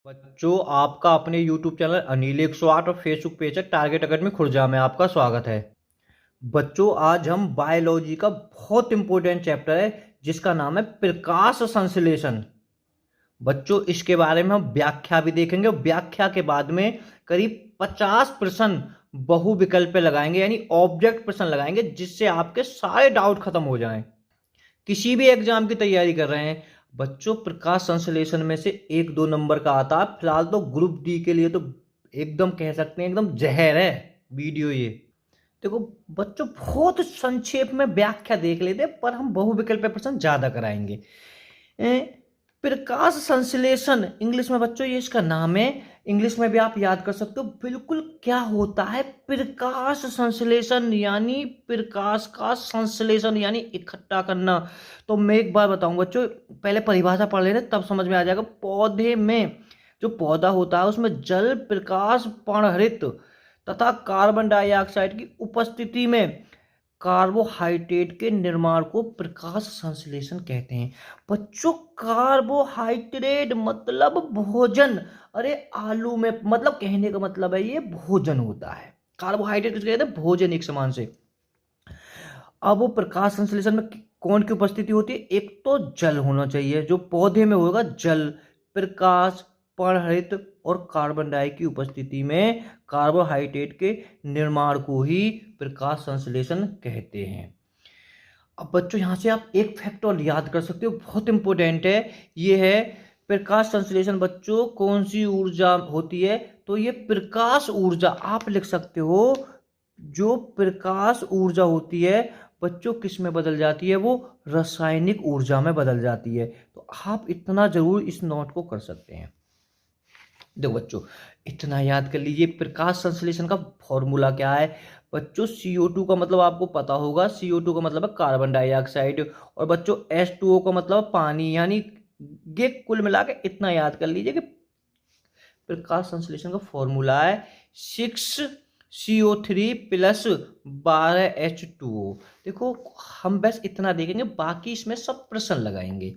बच्चों, आपका अपने YouTube चैनल अनिल 108 और फेसबुक पेज है टारगेट अकेडमी खुर्जा में आपका स्वागत है। बच्चों, आज हम बायोलॉजी का बहुत इंपॉर्टेंट चैप्टर है जिसका नाम है प्रकाश संश्लेषण। बच्चों, इसके बारे में हम व्याख्या भी देखेंगे और व्याख्या के बाद में करीब 50 प्रश्न बहुविकल्प पे लगाएंगे, यानी ऑब्जेक्ट प्रश्न लगाएंगे, जिससे आपके सारे डाउट खत्म हो जाएं। किसी भी एग्जाम की तैयारी कर रहे हैं बच्चों, प्रकाश संश्लेषण में से 1-2 नंबर का आता है। फिलहाल तो ग्रुप डी के लिए तो एकदम कह सकते हैं एकदम जहर है वीडियो ये। देखो बच्चों, बहुत संक्षेप में व्याख्या देख लेते हैं, पर हम बहुविकल्प प्रश्न ज्यादा कराएंगे। प्रकाश संश्लेषण इंग्लिश में बच्चों ये इसका नाम है। इंग्लिश में भी आप याद कर सकते हो बिल्कुल क्या होता है प्रकाश संश्लेषण, यानी प्रकाश का संश्लेषण यानी इकट्ठा करना। तो मैं एक बार बताऊं बच्चों, पहले परिभाषा पढ़ लेते तब समझ में आ जाएगा। पौधे में जो पौधा होता है उसमें जल, प्रकाश, पर्णहरित तथा कार्बन डाइऑक्साइड की उपस्थिति में कार्बोहाइड्रेट के निर्माण को प्रकाश संश्लेषण कहते हैं। बच्चों, कार्बोहाइड्रेट मतलब भोजन। अरे आलू में मतलब कहने का मतलब है ये भोजन होता है। कार्बोहाइड्रेट किसको कहते हैं? भोजन एक समान से। अब वो प्रकाश संश्लेषण में कौन की उपस्थिति होती है? एक तो जल होना चाहिए, जो पौधे में होगा जल, प्रकाश, पर्णहरित और कार्बन डाई की उपस्थिति में कार्बोहाइड्रेट के निर्माण को ही प्रकाश संश्लेषण कहते हैं। अब बच्चों, यहां से आप एक फैक्ट और याद कर सकते हो, बहुत इंपॉर्टेंट है। ये है प्रकाश संश्लेषण बच्चों कौन सी ऊर्जा होती है? तो ये प्रकाश ऊर्जा आप लिख सकते हो। जो प्रकाश ऊर्जा होती है बच्चों किस में बदल जाती है? वो रासायनिक ऊर्जा में बदल जाती है। तो आप इतना जरूर इस नोट को कर सकते हैं। देखो बच्चों, इतना याद कर लीजिए, प्रकाश संश्लेषण का फॉर्मूला क्या है? बच्चों, CO2 का मतलब आपको पता होगा। CO2 का मतलब है कार्बन डाइऑक्साइड, और बच्चों H2O का मतलब पानी, यानी ये कुल मिला के इतना याद कर लीजिए कि प्रकाश संश्लेषण का फॉर्मूला है 6CO3 प्लस 12H2O। देखो, हम बस इतना देखेंगे, बाकी इसमें सब प्रश्न लगाएंगे।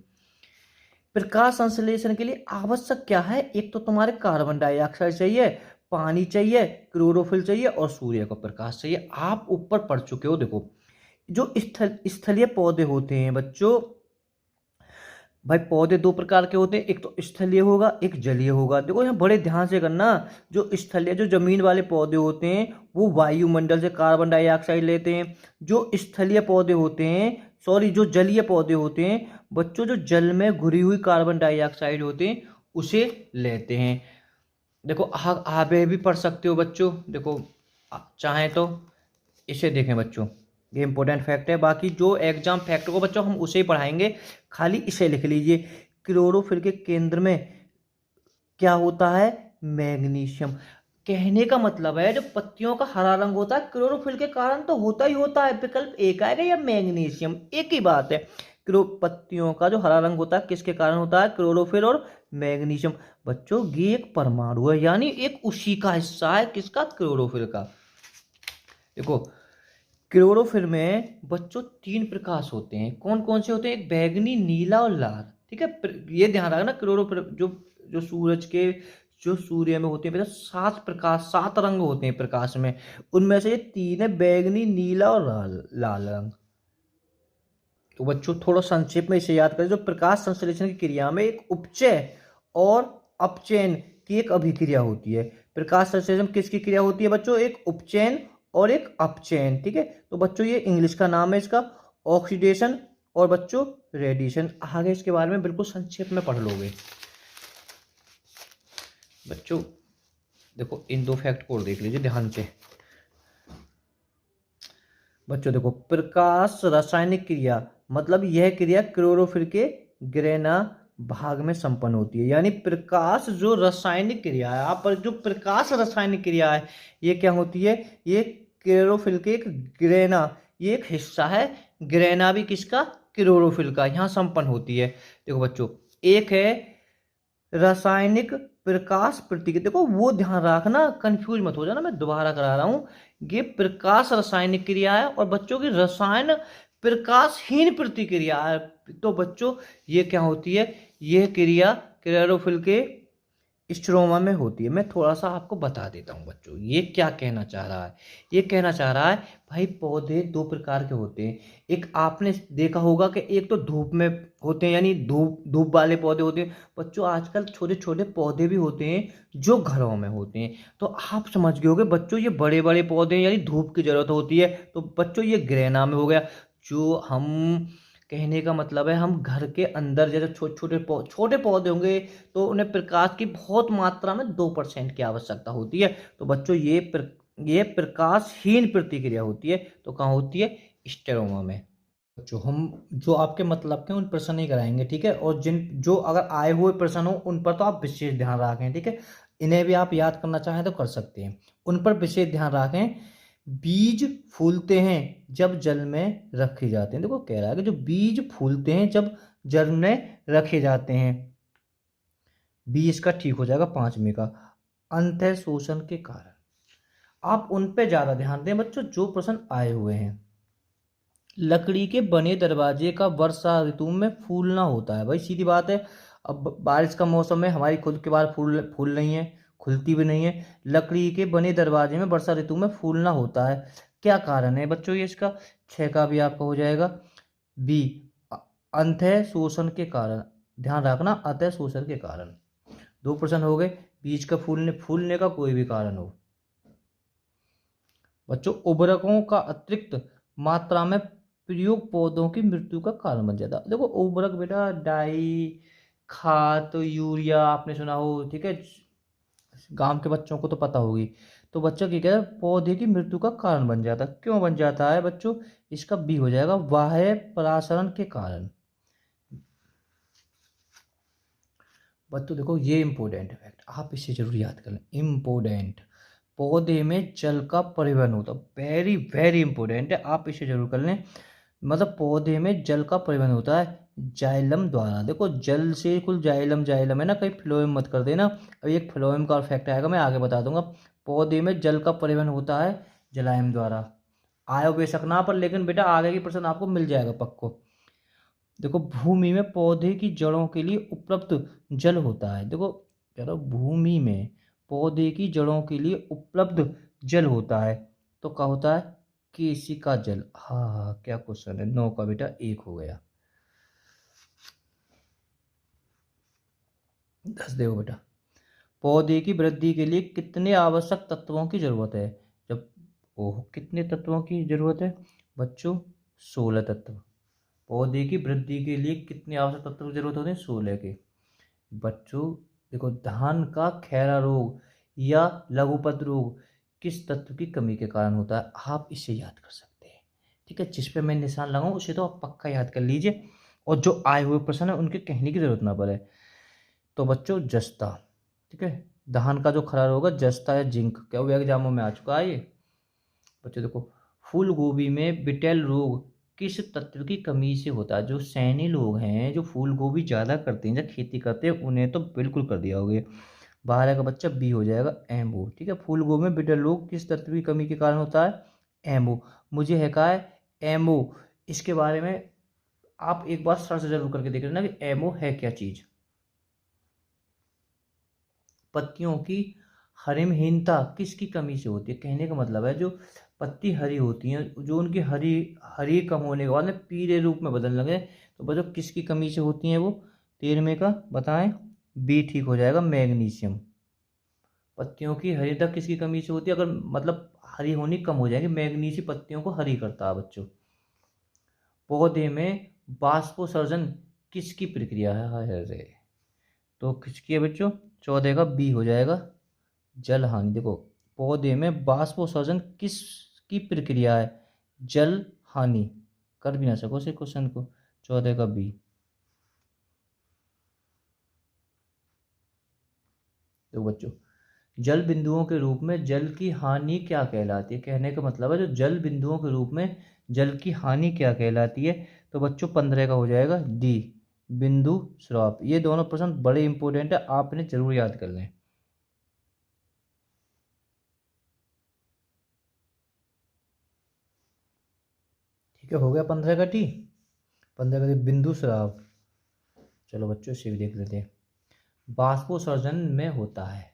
प्रकाश संश्लेषण के लिए आवश्यक क्या है? एक तो तुम्हारे कार्बन डाइऑक्साइड चाहिए, पानी चाहिए, क्लोरोफिल चाहिए और सूर्य का प्रकाश चाहिए। आप ऊपर पढ़ चुके हो। देखो, जो स्थलीय पौधे होते हैं बच्चों, भाई पौधे दो प्रकार के होते हैं, एक तो स्थलीय होगा, एक जलीय होगा। देखो यहाँ बड़े ध्यान से करना। जो स्थलीय, जो जमीन वाले पौधे होते हैं वो वायुमंडल से कार्बन डाइऑक्साइड लेते हैं। जो स्थलीय पौधे होते हैं, सॉरी, जो जलीय पौधे होते हैं बच्चों, जो जल में घुली हुई कार्बन डाइऑक्साइड होते हैं उसे लेते हैं। देखो आगे भी पढ़ सकते हो बच्चों। देखो चाहें तो इसे देखें बच्चों, ये इंपॉर्टेंट फैक्ट है। बाकी जो एग्जाम फैक्ट को बच्चों हम उसे ही पढ़ाएंगे, खाली इसे लिख लीजिए। क्लोरोफिल के केंद्र में क्या होता है? मैग्नीशियम। कहने का मतलब है जो पत्तियों का हरा रंग होता है क्लोरोफिल के कारण तो होता ही होता है। विकल्प एक आएगा या मैग्नीशियम, एक ही बात है। पत्तियों का जो हरा रंग होता है किसके कारण होता है? क्लोरोफिल और मैग्नीशियम। बच्चों, ये एक परमाणु है, यानी एक उसी का हिस्सा है। किसका? क्लोरोफिल का। देखो, क्लोरोफिल में बच्चों 3 प्रकाश होते हैं। कौन कौन से होते हैं? एक बैगनी, नीला और लाल। ठीक है, ये ध्यान रखना। क्लोरोफिल जो जो सूरज के, जो सूर्य में होते हैं बेटा, 7 प्रकाश, 7 रंग होते हैं प्रकाश में। उनमें से ये 3 है, बैगनी, नीला और लाल रंग। तो बच्चों थोड़ा संक्षेप में इसे याद करें। जो प्रकाश संश्लेषण की क्रिया में एक उपचय और अपचयन की एक अभिक्रिया होती है। प्रकाश संश्लेषण किसकी क्रिया होती है बच्चों? एक उपचयन और एक अपचयन। ठीक है, तो बच्चों ये इंग्लिश का नाम है इसका, ऑक्सीडेशन और बच्चों रेडिएशन। आगे इसके बारे में बिल्कुल संक्षेप में पढ़ लोगे बच्चों। देखो, इन 2 फैक्ट को देख लीजिए ध्यान से बच्चों। देखो, प्रकाश रासायनिक क्रिया मतलब यह क्रिया क्लोरोफिल के ग्रेना भाग में संपन्न होती है। यानी प्रकाश जो रासायनिक क्रिया है, आप पर जो प्रकाश रासायनिक क्रिया है ये क्या होती है? ये क्लोरोफिल के एक ग्रेना, ये एक हिस्सा है। ग्रेना भी किसका? क्लोरोफिल का, यहाँ संपन्न होती है। देखो बच्चों, एक है रासायनिक प्रकाश प्रतिक्रिया। देखो वो ध्यान रखना, कंफ्यूज मत हो जाना, मैं दोबारा करा रहा हूँ। ये प्रकाश रासायनिक क्रिया है और बच्चों की रसायन प्रकाशहीन प्रतिक्रिया है। तो बच्चों ये क्या होती है? यह क्रिया क्लोरोफिल के स्ट्रोमा में होती है। मैं थोड़ा सा आपको बता देता हूँ बच्चों, ये क्या कहना चाह रहा है। ये कहना चाह रहा है भाई पौधे दो प्रकार के होते हैं। एक आपने देखा होगा कि एक तो धूप में होते हैं, यानी धूप धूप वाले पौधे होते हैं। बच्चों आजकल छोटे छोटे पौधे भी होते हैं जो घरों में होते हैं। तो आप समझ गए होगे बच्चों, ये बड़े बड़े पौधे हैं यानी धूप की जरूरत होती है। तो बच्चों ये ग्रेना में हो गया। जो हम कहने का मतलब है, हम घर के अंदर जैसे छोटे छोटे छोटे पौधे होंगे तो उन्हें प्रकाश की बहुत मात्रा में 2% की आवश्यकता होती है। तो बच्चों ये प्रकाशहीन प्रतिक्रिया होती है। तो कहाँ होती है? स्टेरोमा में। जो हम जो आपके मतलब के उन प्रश्न नहीं कराएंगे, ठीक है। और जिन जो अगर आए हुए प्रश्न हो उन पर तो आप विशेष ध्यान रखें, ठीक है। इन्हें भी आप याद करना चाहें तो कर सकते हैं, उन पर विशेष ध्यान रखें। बीज फूलते हैं जब जल में रखे जाते हैं। देखो कह रहा है कि जो बीज फूलते हैं जब जल में रखे जाते हैं। बी इसका ठीक हो जाएगा पांचवे का। अंत शोषण के कारण। आप उन पे ज्यादा ध्यान दें बच्चों जो प्रश्न आए हुए हैं। लकड़ी के बने दरवाजे का वर्षा ऋतु में फूलना होता है। भाई सीधी बात है। अब बारिश का मौसम है, हमारी खुद के बाहर फूल फूल नहीं है, खुलती भी नहीं है। लकड़ी के बने दरवाजे में वर्षा ऋतु में फूलना होता है। क्या कारण है बच्चों ये इसका? छह का भी आपका हो जाएगा बी, अंतः शोषण के कारण। ध्यान रखना, अंतः शोषण के कारण। दो प्रश्न हो गए। बीज का फूलने फूलने का कोई भी कारण हो। बच्चों उर्वरकों का अतिरिक्त मात्रा में प्रयोग पौधों की मृत्यु का कारण बन जाता है। देखो उर्वरक बेटा, डाई, खाद, यूरिया आपने सुना हो, ठीक है। गांव के बच्चों को तो पता होगी। तो बच्चों की क्या है, पौधे की मृत्यु का कारण बन जाता है। क्यों बन जाता है बच्चों? इसका बी हो जाएगा, बाह्य परासरण के कारण। बच्चों देखो ये इंपॉर्टेंट है फैक्ट, आप इसे जरूर याद कर लें। इंपॉर्टेंट, पौधे में जल का परिवहन होता है। वेरी वेरी इंपॉर्टेंट है, आप इसे जरूर कर लें। मतलब पौधे में जल का परिवहन होता है जाइलम द्वारा। देखो जल से कुल जाइलम जाइलम है ना, कहीं फ्लोएम मत कर देना। अभी एक फ्लोएम का फैक्ट आएगा, मैं आगे बता दूंगा। पौधे में जल का परिवहन होता है जलायम द्वारा। आयो बेशक ना, पर लेकिन बेटा आगे की प्रश्न आपको मिल जाएगा पक्को। देखो भूमि में पौधे की जड़ों के लिए उपलब्ध जल होता है। देखो चलो, भूमि में पौधे की जड़ों के लिए उपलब्ध जल होता है। तो क्या होता है? केशिका जल। हाँ क्या क्वेश्चन है, 9 का बेटा 1 हो गया। 10 देखो बेटा, पौधे की वृद्धि के लिए कितने आवश्यक तत्वों की जरूरत है? जब ओह कितने तत्वों की जरूरत है बच्चों? 16 तत्व। पौधे की वृद्धि के लिए कितने आवश्यक तत्वों की जरूरत होती है? 16 के। बच्चों देखो, धान का खैरा रोग या लघुपत रोग किस तत्व की कमी के कारण होता है? आप इसे याद कर सकते हैं, ठीक है। जिस पे मैं निशान लगाऊं उसे तो आप पक्का याद कर लीजिए, और जो आए हुए प्रश्न है उनके कहने की जरूरत ना पड़े। तो बच्चों जस्ता, ठीक है। धान का जो खरा रोग है जस्ता या जिंक, क्या वो एग्जामों में आ चुका है ये। बच्चों देखो, फूल गोभी में बिटेल रोग किस तत्व की कमी से होता है? जो सैनी लोग हैं, जो फूल गोभी ज़्यादा करते हैं, जो खेती करते हैं, उन्हें तो बिल्कुल कर दिया होगे। 12 का बच्चा बी हो जाएगा, एम्बू, ठीक है। फूल गोभी में बिटेल रोग किस तत्व की कमी के कारण होता है? एम्बू। मुझे है कहा है एम्बू, इसके बारे में आप एक बार सर्च जरूर करके देख लेना कि एम्बू है क्या चीज़। पत्तियों की हरिमहीनता किसकी कमी से होती है? कहने का मतलब है जो पत्ती हरी होती हैं, जो उनकी हरी हरी कम होने के बाद में पीले रूप में बदलने लगे, तो बच्चों किसकी कमी से होती हैं वो? 13वें का बताएं। बी ठीक हो जाएगा, मैग्नीशियम। पत्तियों की हरिता किसकी कमी से होती है? अगर मतलब हरी होनी कम हो जाएगी, मैग्नीशियम पत्तियों को हरी करता है बच्चों। पौधे में बाष्पोसर्जन किसकी प्रक्रिया है? हाय हाय रे। तो किसकी है बच्चों? 14 का बी हो जाएगा, जल हानि। देखो पौधे में बाष्पोसर्जन किस की प्रक्रिया है? जल हानि। कर भी ना सको इस क्वेश्चन को। 14 का बी। देखो बच्चों, जल बिंदुओं के रूप में जल की हानि क्या कहलाती है? कहने का मतलब है जो जल बिंदुओं के रूप में जल की हानि क्या कहलाती है? तो बच्चों 15 का हो जाएगा डी, बिंदु स्राव। ये दोनों प्रश्न बड़े इंपॉर्टेंट है, आप इन्हें जरूर याद कर लें। ठीक है, हो गया 15 का टी। 15 का टी बिंदु स्राव। चलो बच्चों इसे भी देख लेते हैं। बाष्पोत्सर्जन में होता है।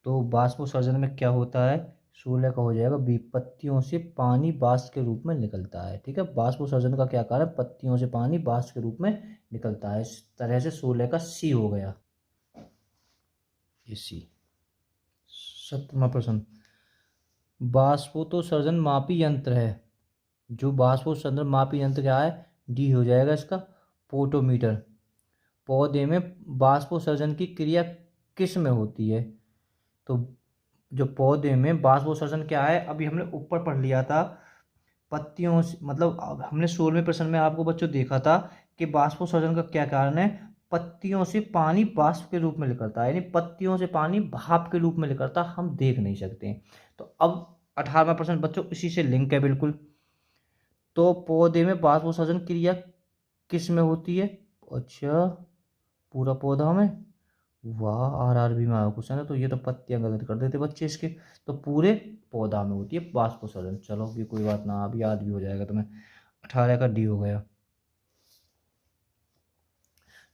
तो बाष्पोत्सर्जन में क्या होता है, 16 का हो जाएगा बी, पत्तियों से पानी वाष्प के रूप में निकलता है। ठीक है, बाष्पोत्सर्जन का क्या कारण, पत्तियों से पानी वाष्प के रूप में निकलता है। इस तरह से 16 का सी हो गया, ये सी। 17वां प्रश्न, बाष्पोत्सर्जन मापी यंत्र है। जो बाष्पोत्सर्जन मापी यंत्र क्या है, डी हो जाएगा इसका, पोटोमीटर। पौधे में बाष्पोत्सर्जन की क्रिया किस में होती है। तो जो पौधे में बाष्पोत्सर्जन क्या है, अभी हमने ऊपर पढ़ लिया था, पत्तियों से, मतलब हमने 16वें प्रश्न में आपको बच्चों देखा था कि बाष्पोत्सर्जन का क्या कारण है, पत्तियों से पानी वाष्प के रूप में निकलता है, यानी पत्तियों से पानी भाप के रूप में निकलता, हम देख नहीं सकते। तो अब 18वां प्रश्न बच्चों इसी से लिंक है बिल्कुल। तो पौधे में बाष्पोत्सर्जन क्रिया किस में होती है, अच्छा पूरा पौधा में, वाह आरआरबी में आया क्वेश्चन है, तो ये तो पत्तियां गलत कर देते बच्चे इसके। तो पूरे पौधा में होती है बाष्पोत्सर्जन। चलो ये कोई बात ना, अभी याद भी हो जाएगा तुम्हें। 18 का डी हो गया।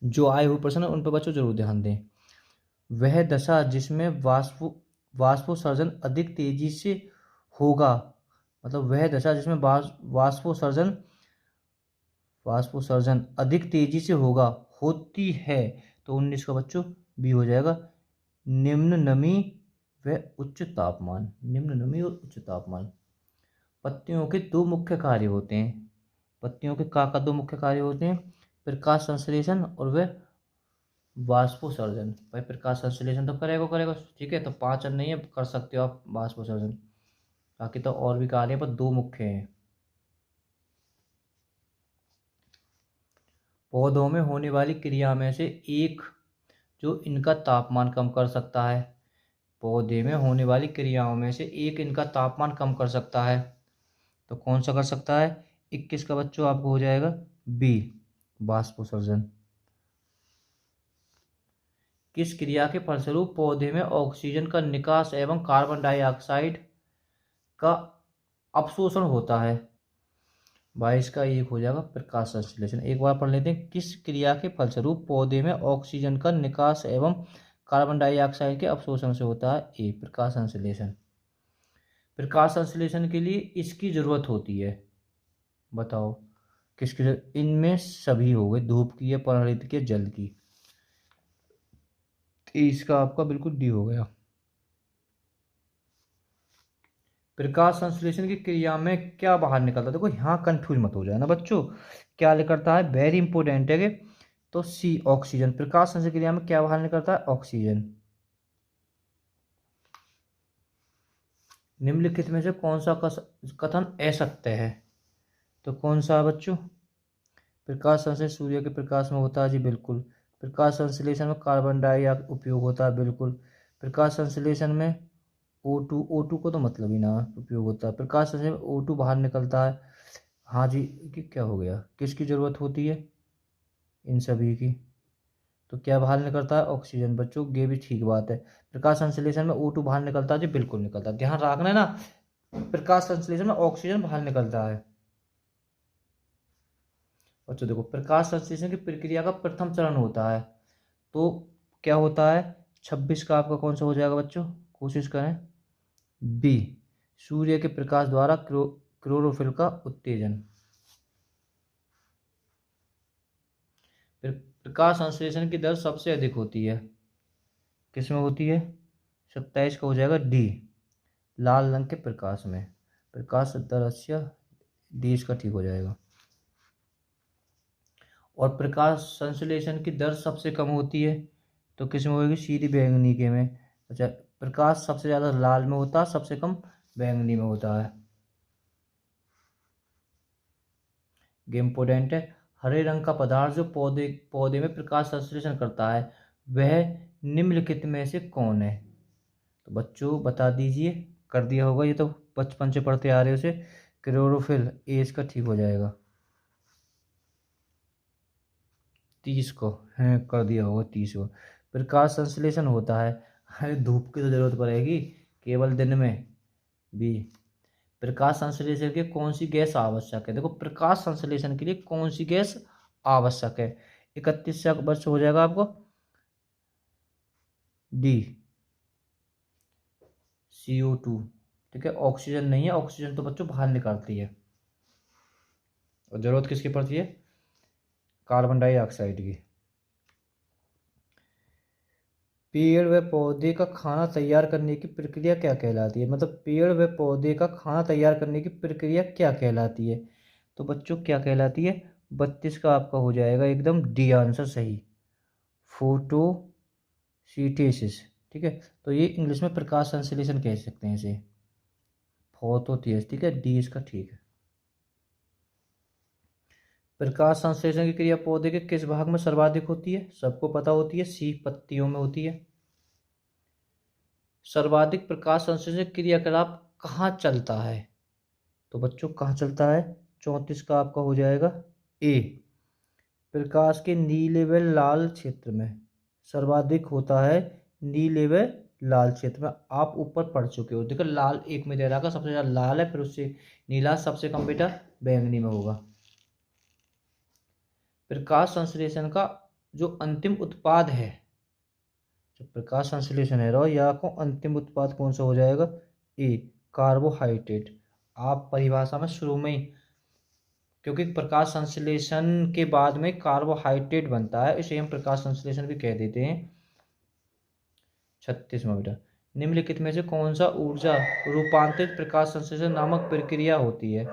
जो आए हुए प्रश्न है उन पर बच्चों जरूर ध्यान दें। वह दशा जिसमें वाष्पोत्सर्जन अधिक तेजी से होगा, मतलब वह दशा जिसमें वाष्पोत्सर्जन वाष्पोत्सर्जन अधिक तेजी से होगा, होती है। तो 19 का बच्चों बी हो जाएगा, निम्न नमी व उच्च तापमान। निम्न नमी और उच्च तापमान। पत्तियों के दो मुख्य कार्य होते हैं। पत्तियों के का दो मुख्य कार्य होते हैं, प्रकाश संश्लेषण और वह वाष्पोत्सर्जन। भाई प्रकाश संश्लेषण तो करेगा करेगा, ठीक है, तो 5 नहीं है, कर सकते हो आप वाष्पोत्सर्जन। बाकी तो और भी कार्य है, पर दो मुख्य हैं। पौधों में होने वाली क्रिया में से एक जो इनका तापमान कम कर सकता है, पौधे में होने वाली क्रियाओं में से एक इनका तापमान कम कर सकता है, तो कौन सा कर सकता है। 21 का बच्चों आपको हो जाएगा बी, वाष्पोत्सर्जन। किस क्रिया के फलस्वरूप पौधे में ऑक्सीजन का निकास एवं कार्बन डाइऑक्साइड का अवशोषण होता है। 22 का एक हो जाएगा प्रकाश संश्लेषण। एक बार पढ़ लेते हैं, किस क्रिया के फलस्वरूप पौधे में ऑक्सीजन का निकास एवं कार्बन डाइऑक्साइड के अवशोषण से होता है, ए प्रकाश संश्लेषण। प्रकाश संश्लेषण के लिए इसकी जरूरत होती है, बताओ किसकी जरूरत, इनमें सभी हो गए, धूप की है, परागृत की है, जल की। 23 का आपका बिल्कुल डी हो गया। प्रकाश संश्लेषण की क्रिया में क्या बाहर निकलता है, देखो यहाँ कंफ्यूज मत हो जाए ना बच्चों, क्या निकलता है, वेरी इंपॉर्टेंट है कि, तो सी ऑक्सीजन। प्रकाश संश्लेषण क्रिया में क्या बाहर निकलता है, ऑक्सीजन। निम्नलिखित में से कौन सा कथन असत्य है, तो कौन सा है बच्चों, प्रकाश संश्लेषण सूर्य के प्रकाश में होता है, जी बिल्कुल। प्रकाश संश्लेषण में कार्बन डाइऑक्साइड उपयोग होता है, बिल्कुल। प्रकाश संश्लेषण में O2 को तो मतलब ही ना उपयोग होता है। प्रकाश संश्लेषण में O2 बाहर निकलता है, हाँ जी, कि क्या हो गया, किसकी ज़रूरत होती है, इन सभी की। तो क्या बाहर निकलता है, ऑक्सीजन। बच्चों ये भी ठीक बात है, प्रकाश संश्लेषण में O2 बाहर निकलता है, जी बिल्कुल निकलता है, ध्यान रखना है ना, प्रकाश संश्लेषण में ऑक्सीजन बाहर निकलता है। बच्चों देखो, प्रकाश संश्लेषण की प्रक्रिया का प्रथम चरण होता है, तो क्या होता है, 26 का आपका कौन सा हो जाएगा बच्चों, कोशिश करें, बी, सूर्य के प्रकाश द्वारा क्लोरोफिल का उत्तेजन। प्रकाश संश्लेषण की दर सबसे अधिक होती है, किसमें होती है, 27 का हो जाएगा डी, लाल रंग के प्रकाश में। प्रकाश दर अच्छा, डी इसका ठीक हो जाएगा। और प्रकाश संश्लेषण की दर सबसे कम होती है, तो किसमें होगी, सीधी बैंगनी के में। अच्छा, प्रकाश सबसे ज़्यादा लाल में होता है, सबसे कम बैंगनी में होता है। ये इम्पोर्टेंट है। हरे रंग का पदार्थ जो पौधे पौधे में प्रकाश संश्लेषण करता है, वह निम्नलिखित में से कौन है, तो बच्चों बता दीजिए, कर दिया होगा ये तो, बचपन से पढ़ते आ रहे हो उसे, क्लोरोफिल, ए इसका ठीक हो जाएगा। 30 को है, कर दिया होगा 30 को। प्रकाश संश्लेषण होता है, अरे धूप की तो जरूरत पड़ेगी केवल दिन में, बी। प्रकाश संश्लेषण के कौन सी गैस आवश्यक है, देखो प्रकाश संश्लेषण के लिए कौन सी गैस आवश्यक है, 31 वर्ष हो जाएगा आपको, डी CO2। ठीक है, ऑक्सीजन नहीं है, ऑक्सीजन तो बच्चों बाहर निकालती है, और जरूरत किसकी पड़ती है? कार्बन डाइऑक्साइड की। पेड़ व पौधे का खाना तैयार करने की प्रक्रिया क्या कहलाती है? मतलब पेड़ व पौधे का खाना तैयार करने की प्रक्रिया क्या कहलाती है? तो बच्चों क्या कहलाती है? 32 का आपका हो जाएगा एकदम डी आंसर सही, फोटोसिंथेसिस। ठीक है, तो ये इंग्लिश में प्रकाश संश्लेषण कह सकते हैं इसे, फोटोसिंथेसिस। ठीक है, डी इसका ठीक है। प्रकाश संश्लेषण की क्रिया पौधे के किस भाग में सर्वाधिक होती है? सबको पता होती है, सी पत्तियों में होती है। सर्वाधिक प्रकाश संश्लेषण क्रियाकलाप कहाँ चलता है? तो बच्चों कहाँ चलता है? 34 का आपका हो जाएगा ए, प्रकाश के नीले व लाल क्षेत्र में सर्वाधिक होता है, नीले व लाल क्षेत्र में। आप ऊपर पढ़ चुके हो, देखो लाल एक में दे रहा, सबसे ज़्यादा लाल है, फिर उससे नीला, सबसे कम बेटा बैंगनी में होगा। प्रकाश संश्लेषण का जो अंतिम उत्पाद है, जो प्रकाश संश्लेषण है रो, या को अंतिम उत्पाद कौन सा हो जाएगा? ए, कार्बोहाइड्रेट। आप परिभाषा में शुरू में ही, क्योंकि प्रकाश संश्लेषण के बाद में कार्बोहाइड्रेट बनता है, इसे हम प्रकाश संश्लेषण भी कह देते हैं। 36 में बेटा, निम्नलिखित में से कौन सा ऊर्जा रूपांतरित प्रकाश संश्लेषण नामक प्रक्रिया होती है?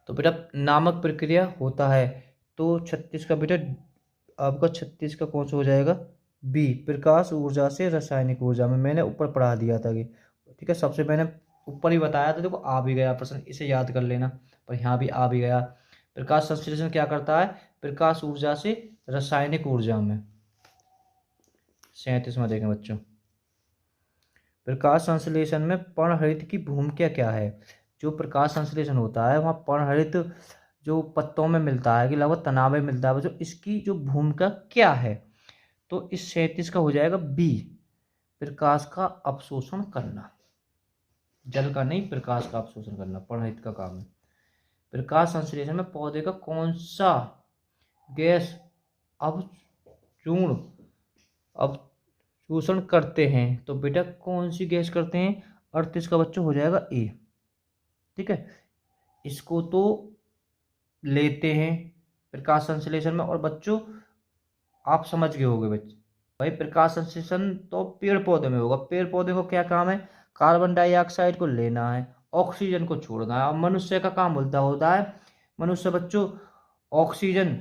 तो बेटा नामक प्रक्रिया होता है, तो 36 का बेटा आपका 36 का कौन सा हो जाएगा? बी, प्रकाश ऊर्जा से रासायनिक ऊर्जा में। मैंने ऊपर पढ़ा दिया था कि, ठीक है, सबसे मैंने ऊपर ही बताया था, देखो आ भी गया प्रश्न, इसे याद कर लेना, पर यहाँ भी आ भी गया। प्रकाश संश्लेषण क्या करता है? प्रकाश ऊर्जा से रासायनिक ऊर्जा में। 37 में देखें बच्चों, प्रकाश संश्लेषण में पर्णहरित की भूमिका क्या है? जो प्रकाश संश्लेषण होता है वहाँ पर्णहरित जो पत्तों में मिलता है कि लगभग तनाव में मिलता है बच्चों, इसकी जो भूमिका क्या है? तो इस 37 का हो जाएगा बी, प्रकाश का अवशोषण करना। जल का नहीं, प्रकाश का अवशोषण करना पर्णहरित का काम है। प्रकाश संश्लेषण में पौधे का कौन सा गैस अवचूर्ण अवशोषण करते हैं? तो बेटा कौन सी गैस करते हैं? 38 का बच्चों हो जाएगा ए। ठीक है, इसको तो लेते हैं प्रकाश संश्लेषण में, और बच्चों आप समझ गए होंगे बच्चे, भाई प्रकाश संश्लेषण तो पेड़ पौधे में होगा। पेड़ पौधे को क्या काम है? कार्बन डाइऑक्साइड को लेना है, ऑक्सीजन को छोड़ना है। और मनुष्य का काम बोलता होता है, मनुष्य बच्चों ऑक्सीजन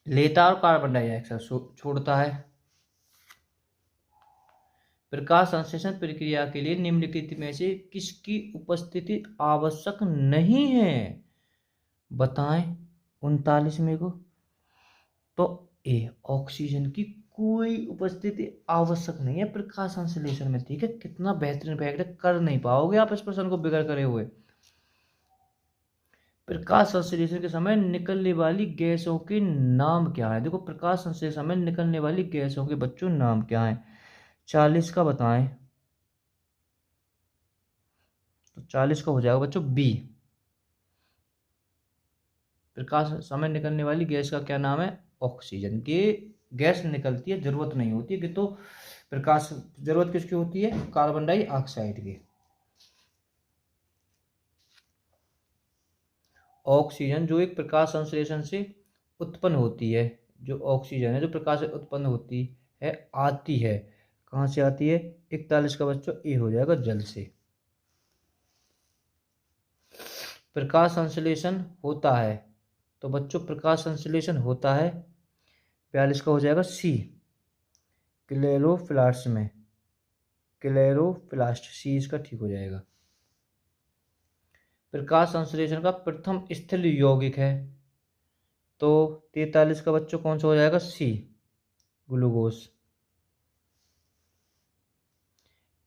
लेता है और कार्बन डाइऑक्साइड छोड़ता है। प्रकाश संश्लेषण प्रक्रिया के लिए निम्नलिखित में से किसकी उपस्थिति आवश्यक नहीं है? बताएं 39 में को। तो ए, ऑक्सीजन की कोई उपस्थिति आवश्यक नहीं है प्रकाश संश्लेषण में। ठीक है, कितना बेहतरीन बैठ कर नहीं पाओगे आप इस प्रश्न को बिगड़ करे हुए। प्रकाश संश्लेषण के समय निकलने वाली गैसों के नाम क्या है? देखो प्रकाश संश्लेषण में निकलने वाली गैसों के बच्चों नाम क्या है? 40 का बताएं, तो 40 का हो जाएगा बच्चों बी, प्रकाश समय निकलने वाली गैस का क्या नाम है? ऑक्सीजन की गैस निकलती है, जरूरत नहीं होती है कि, तो प्रकाश जरूरत किसकी होती है? कार्बन डाइऑक्साइड की। ऑक्सीजन जो एक प्रकाश संश्लेषण से उत्पन्न होती है, जो ऑक्सीजन है जो प्रकाश से उत्पन्न होती है, आती है कहाँ से आती है? 41 का बच्चों ए हो जाएगा जल से। प्रकाश संश्लेषण होता है, तो बच्चों प्रकाश संश्लेषण होता है 42 का हो जाएगा सी, क्लोरोप्लास्ट में। क्लोरोप्लास्ट सी इसका ठीक हो जाएगा। प्रकाश संश्लेषण का प्रथम स्थल यौगिक है, तो 43 का बच्चों कौन सा हो जाएगा? सी, ग्लूकोज।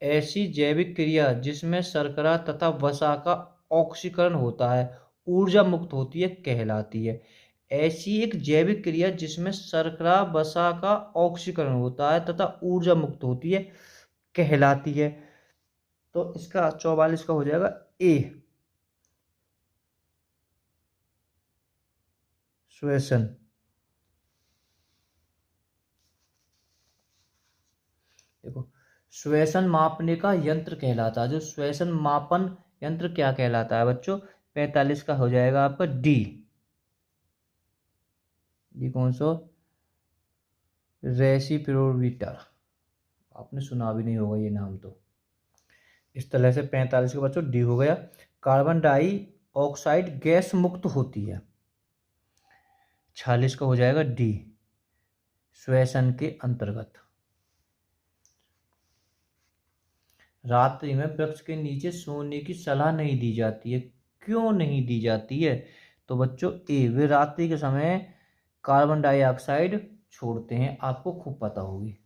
ऐसी जैविक क्रिया जिसमें शर्करा तथा वसा का ऑक्सीकरण होता है, ऊर्जा मुक्त होती है, कहलाती है। ऐसी एक जैविक क्रिया जिसमें शर्करा वसा का ऑक्सीकरण होता है तथा ऊर्जा मुक्त होती है, कहलाती है। तो इसका 44 का हो जाएगा ए, श्वेसन। देखो, श्वसन मापने का यंत्र कहलाता है, जो श्वसन मापन यंत्र क्या कहलाता है बच्चों? 45 का हो जाएगा आपका डी। ये कौन सा? रेसिप्रोमीटर। आपने सुना भी नहीं होगा ये नाम तो। इस तरह से 45 के बच्चों डी हो गया। कार्बन डाइऑक्साइड गैस मुक्त होती है, 46 का हो जाएगा डी, श्वसन के अंतर्गत। रात्रि में वृक्ष के नीचे सोने की सलाह नहीं दी जाती है, क्यों नहीं दी जाती है? तो बच्चों ए, वे रात्रि के समय कार्बन डाइऑक्साइड छोड़ते हैं, आपको खूब पता होगी।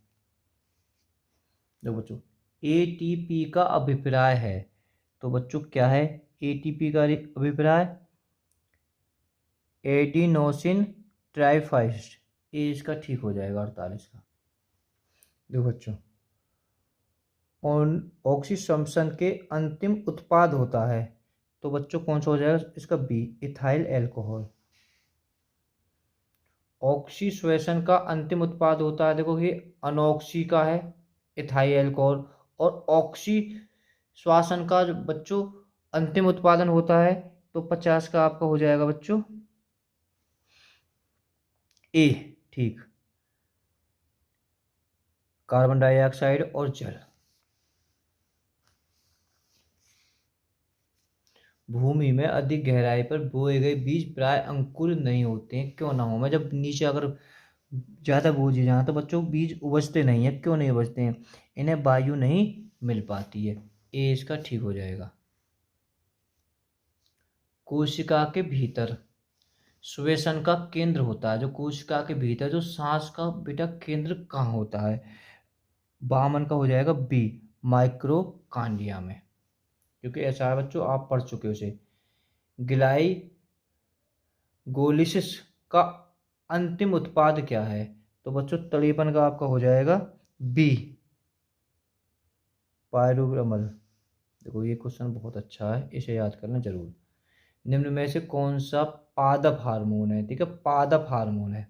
देखो बच्चों, एटीपी का अभिप्राय है, तो बच्चों क्या है एटीपी का अभिप्राय? Adenosine triphosphate. ये इसका ठीक हो जाएगा 48 का। देखो बच्चों, ऑक्सीसमसन के अंतिम उत्पाद होता है, तो बच्चों कौन सा हो जाएगा इसका? B, ethyl alcohol. ऑक्सीश्वसन का अंतिम उत्पाद होता है, देखो ये अनॉक्सी का है, इथाइल एल्कोहल। और ऑक्सी श्वासन का जो बच्चों अंतिम उत्पादन होता है, तो 50 का आपका हो जाएगा बच्चों ए, ठीक, कार्बन डाइऑक्साइड और जल। भूमि में अधिक गहराई पर बोए गए बीज प्राय अंकुरित नहीं होते हैं, क्यों ना हो? मैं जब नीचे अगर ज़्यादा बोझ जाए तो बच्चों बीज उपजते नहीं है, क्यों नहीं उपजते हैं? इन्हें वायु नहीं मिल पाती है। ए इसका ठीक हो जाएगा। कोशिका के भीतर श्वसन का केंद्र होता है, जो कोशिका के भीतर जो सांस का बेटा केंद्र कहाँ होता है? 52 का हो जाएगा बी, माइक्रोकांडिया में, क्योंकि ऐसा है बच्चों आप पढ़ चुके हो उसे। गिलाई गोलिसिस का अंतिम उत्पाद क्या है? तो बच्चों 53 का आपका हो जाएगा बी, पायरुवेट। देखो ये क्वेश्चन बहुत अच्छा है, इसे याद करना जरूर। निम्न में से कौन सा पादप हार्मोन है? ठीक है, पादप हार्मोन है।